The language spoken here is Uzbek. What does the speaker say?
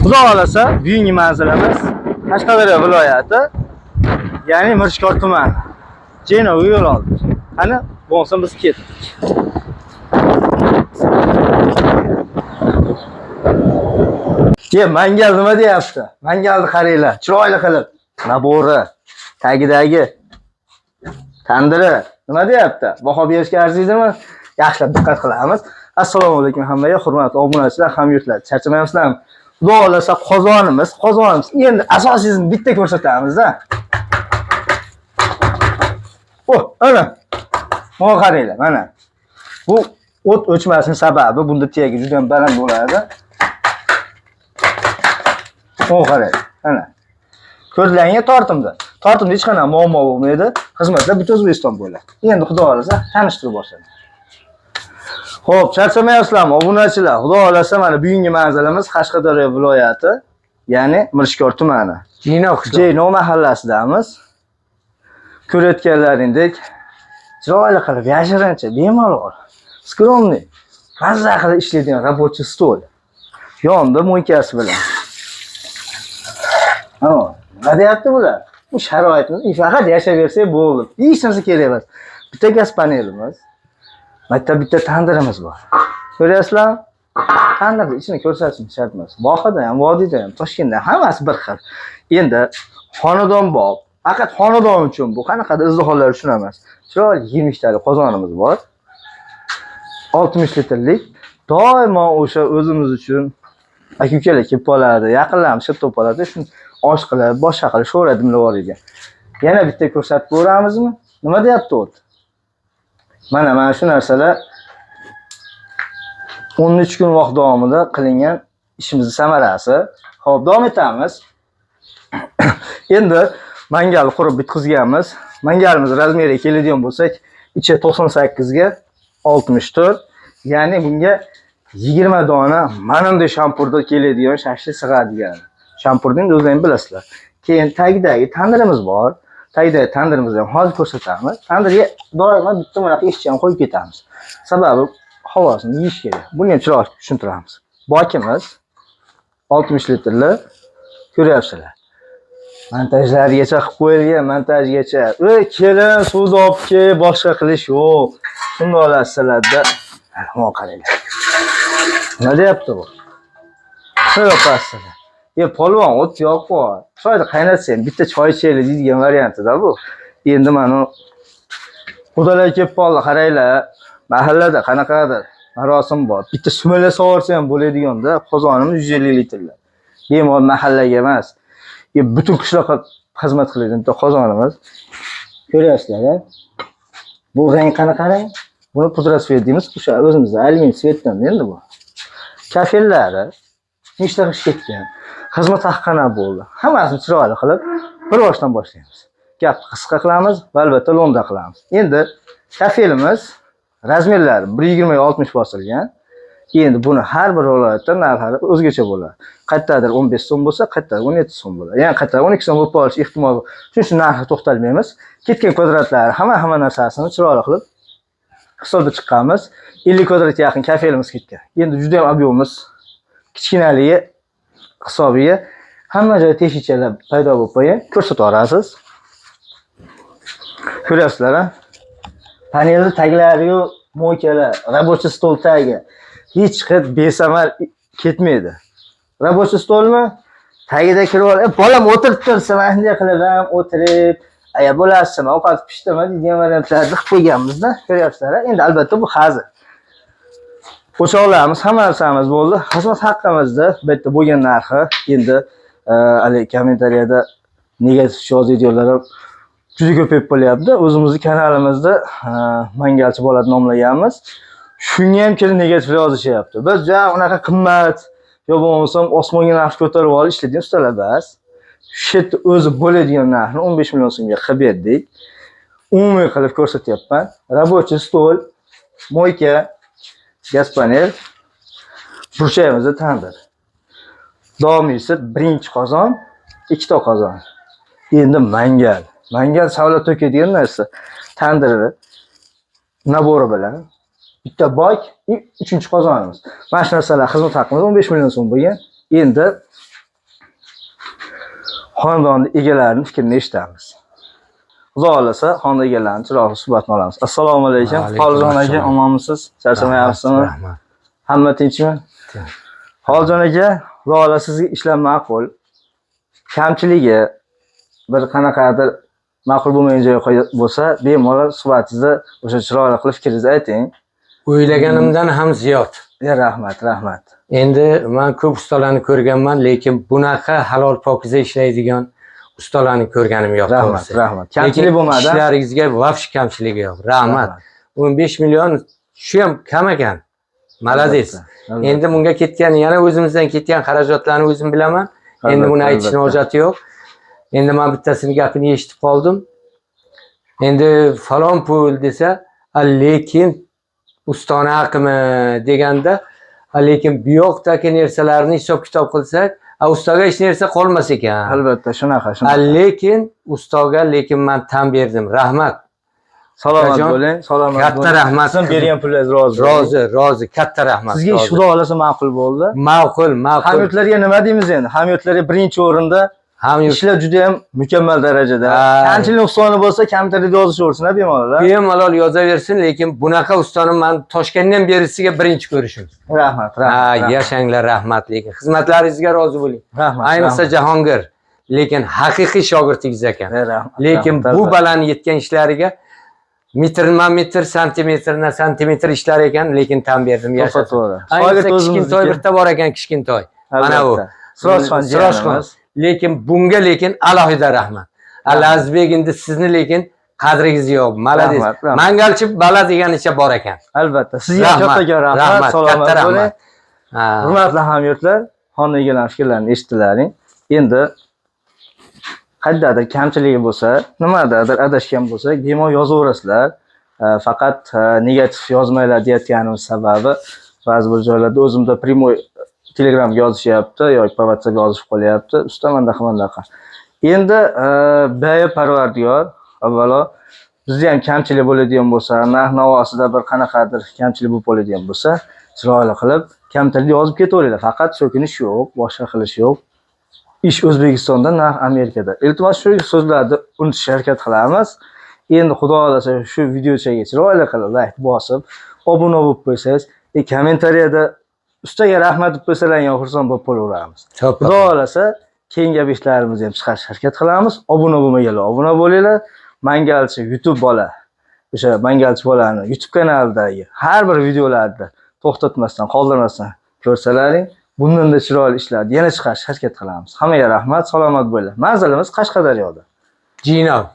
Xudo xolasa, bugungi manzilimiz Qashqadaryo viloyati, ya'ni Mirishkor tumani. Jenoga yo'l oldik. Qani, bo'lsa biz ketdik. Mangal nima deyapti? Mangalni qaranglar, chiroyli qilib. Nabori, tagidagi tandiri nima deyapti? Baho berishga arziydimi? Yaxshilab diqqat qilamiz. Assalomu alaykum hammaga, hurmatli obunachilar, hamyurtlar. Charchamayapsizlarmi? Xudo xolasa qozonimiz. Endi asosiyini bitta ko'rsatamiz-da. Ana. Mana qaranglar, mana. Bu o't o'chmasining sababi bunda tegi juda ham baland bo'ladi. Mana qarang, ana. Ko'rdilaringga tortimda hech qanaqa muammo bo'lmaydi. Xizmatlar butun O'zbekiston bo'ladi. Endi xudo xolasa tanishtirib boshladim. Xo'p, charchamayapsizlarmi obunachilar? Xudo xolasa mana bugungi manzilimiz Qashqadaryo viloyati, ya'ni Mirishkor tumani. Jeno mahallasidamiz. Ko'rayotganlaringdek chiroyli qilib yashirincha, bemalol, skromniy, mazza qilib ishlaydigan рабочий stol. Yonida mo'ykasi bilan. Nima deyapti bular? Bu sharoitni faqat yashab bersak bo'ldi. Hech narsa kerak emas. Bitta gaz panelimiz, bitta tandirimiz bor. Ko'ryapsizlarmi? Tandirni ichini ko'rsatishim shart emas. Vohada ham, vodiyda ham, Toshkentda hammasi bir xil. Endi xonadonbop, faqat xonadon uchun bu qanaqadir izohlar uchun emas. Chiroyli 20 talik qozonimiz bor. 60 litrlik. Doimo o'sha o'zimiz uchun aka-ukalar kelib qoladi, yaqinlarimiz kelib qoladi. Shuni osh qilib, boshqa qilib sho'radimlar bor ekan. Yana bitta ko'rsatib ko'ramizmi? Nima deyapti o't? Mana shu narsalar 13 kun vaqt davomida qilingan ishimizning samarasi. Xo'p, davom etamiz. Endi mangal qurib bitkizganmiz. Mangalimiz razmeriga keladigan bo'lsak, ichi 98 ga 64, ya'ni bunga 20 dona mana bunday shampurda keladigan shashlik sig'adigan. Shampurning o'zlaringiz bilasizlar. Keyin tagidagi tandirimiz bor. Tagidagi tandirimizni ham hozir ko'rsatamiz. Tandirga doimo bitta bunaqa eshikcha qo'yib ketamiz. Sababi havosini yeyish kerak. Buni ham chiroyli tushuntiramiz. Bokimiz 60 litrli, ko'ryapsizlar. Montajlargacha qilib qo'yilgan, montajgacha. Kelin suvni olib kel, boshqa qilish yo'q. Shunda olasizlarda. Mana qaranglar. Nima deyapti bu? Shuna yopasizlar. Polvon o't yo'q-ku. Choyni qaynatsam, bitta choy ichaylik deydigan variantida bu. Endi mana xudolar kelib qoldi, qaranglar. Mahallada qanaqadir marosim bor. Bitta sumalak sovursa ham bo'ladigan-da, qozonimiz 150 litrlar. Bemalol mahallaga emas. Butun qishloqqa xizmat qiladigan bitta qozonimiz. Ko'ryapsizlar-a? Bu rang qanaqa rang? Buni pudra svet deymiz. O'sha o'zimizda alyumin svetdan endi bu. Kafellari nechta qish ketgan. Xizmat haqqana bo'ldi. Hammasini chiroyli qilib bir boshdan boshlaymiz. Gapni qisqa qilamiz va albatta lo'nda qilamiz. Endi kafelimiz razmerlari 120 ga 60 bosilgan. Endi buni har bir viloyatda narxlari o'zgacha bo'ladi. Qayerdadir 15 so'm bo'lsa, qayerdadir 17 so'm bo'ladi. Ya'ni qayerdadir 12 so'm bo'lib qolish ehtimoli bor. Shuning uchun narxga to'xtalmaymiz. Ketgan kvadratlari hamma narsasini chiroyli qilib hisobga chiqqanmiz. 50 kvadratga yaqin kafelimiz ketgan. Endi juda ham ob'yomimiz kichkinaligi hisobiga hamma joy teshichalar paydo bo'lib qolgan. Ko'rsatib olasiz. Ko'ryapsizlar-a? Panelni taglari yo'q, mo'ykalar, рабочий stol tagi hech qanday besamar ketmaydi. Рабочий stolmi? Tagida kirib olib, bolam o'tirib tursa, mana shunday qilib ham o'tirib, aya bo'lasizmi, ovqat pishdimi degan variantlarni qilib qo'yganmiz-da. Ko'ryapsizlar-a? Endi albatta bu hazil. O'choqlarimiz, hamma narsamiz bo'ldi. Xizmat haqqimizda bu yerda bo'lgan narxi endi kommentariyada negativ yozadiganlar ham juda ko'payib qolyapti. O'zimizning kanalimizda mangalchi bolani nomlaganmiz. Shunga ham kelib negativ yozishyapti. Biz unaqa qimmat yo bo'lmasam osmonga narx ko'tarib olib ishlaydigan ustalar bas. Shu yerda o'zi bo'ladigan narxni 15 million so'mga qilib berdik. Umumiy qilib ko'rsatyapman. Рабочий stol, mo'yka, gaz panel, burchagimizda tandir. Davomiysi birinchi qozon, ikkita qozon. Endi mangal. Mangal savla to'kadigan narsa. Tandirni nabori bilan bitta bok, 3-chi qozonimiz. Mana shu narsalar xizmat haqqimiz 15 million so'm bo'lgan. Endi xonadon egalarini fikrini eshitamiz. Xudo xolasa xonadon egalarini chiroyli suhbatni olamiz. Assalomu alaykum. Xoljon aka, omonmisiz? Charchamayapsizmi? Rahmat. Hamma tinchmi? Xoljon aka, xudo xolasa sizga ishlar ma'qul. Kamchiligi bir qanaqadir ma'qul bo'lmagan joyi bo'lsa, bemalol suhbatingizni o'sha chiroyli qilib fikringizni ayting. O'ylaganimdan ham ziyod. Rahmat, rahmat. Endi men ko'p ustalarni ko'rganman, lekin bunaqa halol pokiza ishlaydigan ustalarni ko'rganim yo'q. Rahmat, rahmat. Kamchilik bo'lmadi. Ishlaringizga vafsh kamchiligi yo'q. Rahmat. 15 million shu ham kam ekan. Malades. Endi bunga ketgan, yana o'zimizdan ketgan xarajatlarni o'zim bilaman. Endi buni aytishning hojati yo'q. Endi men bittasini gapini eshitib qoldim. Endi falon pul desa, lekin ustana haqimi deganda, lekin bu yoqdagi narsalarni hisob-kitob qilsak, ustaga hech narsa qolmas ekan. Albatta, shunaqa. Lekin ustaga men tan berdim. Rahmat. Salomat bo'ling, salomat bo'ling. Katta rahmat. Sizdan bergan pulingiz Rozi, katta rahmat. Sizga ish xudo xolasa ma'qul bo'ldi. Ma'qul. Hamyurtlarga nima deymiz endi? Hamyurtlarga birinchi o'rinda ishlar juda ham mukammal darajada. Kamchilik ustoni bo'lsa, kompyuterda yozishaversin, bemalol. Bemalol yozaversin, lekin bunaqa ustani men Toshkentdan beri sizga birinchi ko'rishim. Rahmat, rahmat. Yashanglar, rahmat. Lekin xizmatlaringizga rozi bo'ling. Rahmat. Ayniqsa Jahongir, lekin haqiqiy shogirdingiz ekan. Lekin bu baland yetgan ishlariga metr, santimetr ishlar ekan, lekin tan berdim. Ayniqsa Kichkintoy bitta bor ekan, Kichkintoy. Mana bu. Sirojxon. Lekin bunga alohida rahmat. Lazizbek, endi sizni lekin qadringiz yo'q. Malades. Mangalchi bala deganicha bor ekan. Albatta. Sizga katta rahmat, salomat bo'ling. Hurmatli hamyurtlar, xonadon egalari fikrlarini eshitdilaring. Endi qaydadir kamchiligi bo'lsa, nimadadir adashgan bo'lsak, bemalol yozaverasizlar. Faqat negativ yozmanglar deyotganimiz sababi ba'zi bir joylarda o'zimda primoy Telegramga yozishyapti yoki WhatsAppga yozishib qolyapti. Usta mandaqa. Endi baya parvardigor, avvalo bizda ham kamchilik bo'ladigan bo'lsa, narx-navosida bir qanaqadir kamchilik bo'lib qoladigan bo'lsa, chiroyli qilib kompyuterda yozib ketaveringlar. Faqat so'kinish yo'q, boshqa qilish yo'q. Ish O'zbekistonda, narx Amerikada. Iltimos shu so'zlarni unutishga harakat qilamiz. Endi xudo xolasa shu videochaga chiroyli qilib like bosib, obuna bo'lib qo'ysangiz, kommentariyada ustaga rahmat deb qo'ysalar, xursand bo'lib qolaveramiz. Xudo xolasa keyingi ishlarimizni ham chiqarishga harakat qilamiz. Obuna bo'lmaganlar obuna bo'linglar. Mangalchi YouTube bola, o'sha Mangalchi bolani YouTube kanalidagi har bir videolarni to'xtatmasdan, qoldirmasdan ko'rsalaring, bundan-da chiroyli ishlarni yana chiqarishga harakat qilamiz. Hammaga rahmat, salomat bo'linglar. Manzilimiz Qashqadaryoda. Jinob.